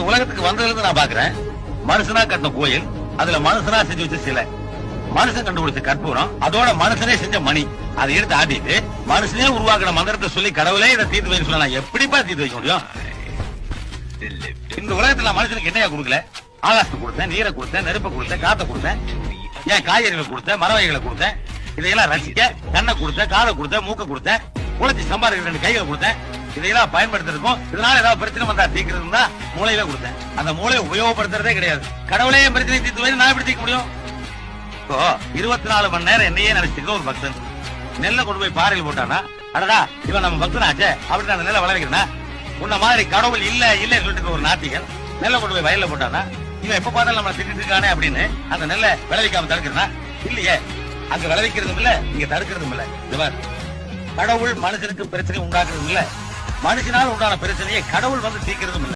இந்த உலகத்துக்கு வந்ததுல இருந்து நான் பாக்குறேன், மனுஷனா கட்டின கோயில், அதுல மனுஷனா செஞ்சு வச்ச சிலை, மனுஷன் கண்டுபிடிச்ச கற்பூரம், அதோட மனுஷனே செஞ்ச மணி, அதை எடுத்து ஆட்டிட்டு மனுஷனே உருவாக்குற மந்திரத்தை சொல்லி கடவுளே இதை தீர்த்து வைக்க சொன்னா எப்படிப்பா தீர்த்து வைக்க முடியும்? இந்த உலகத்துல மனுஷனுக்கு என்னையா கொடுக்கல? ஆகாசத்தை கொடுத்தேன், நீரை கொடுத்தேன், நெருப்பை கொடுத்தேன், காத்த கொடுத்தேன், ஏன் காய்கறிகளை கொடுத்தேன், மர வகைகளை கொடுத்தேன், இதையெல்லாம் ரசிக்க கண்ணை கொடுத்தேன், காதை கொடுத்தேன், மூக்க கொடுத்தேன், உழைச்சி சம்பாதிக்கிற 2 கைகளை கொடுத்தேன். இதையெல்லாம் பயன்படுத்திருக்கோம். இதனால ஏதாவது பிரச்சனை வந்தா தீர்க்கிறதுனா மூளையில கொடுத்தேன். அந்த மூளையை உபயோகப்படுத்துறதே கிடையாது. கடவுளே என் பிரச்சனை தீர்த்து வை, நான் எப்படி தீர்க்க முடியும்? இப்போ 24 மணி நேரம் என்னையே நினைச்சிருக்க ஒரு பக்தன் நெல்லை கொண்டு போய் பாறையில் போட்டானா, அடடா இவன் நம்ம பக்தனாச்சே அப்படி நான் நெல்லை வளர்க்கிறேன்னா, உன்ன மாதிரி கடவுள் இல்ல இல்லன்னு சொல்லிட்டு ஒரு நாத்திகன் நெல்லை கொண்டு போய் வயல்ல போட்டானா, இவன் எப்ப பார்த்தாலும் நம்ம திட்டு இருக்கானே அப்படின்னு அந்த நெல்லை விளைவிக்காம தடுக்கிறனா? இல்லையே, அங்க விளைவிக்கிறதும் இல்ல, இங்க தடுக்கிறதும் இல்ல. இவர் கடவுள் மனுஷனுக்கு பிரச்சனை உண்டாக்குறதும் இல்ல, மனுஷனால் உண்டான பிரச்சனையை கடவுள் வந்து தீர்க்கிறதும் இல்ல.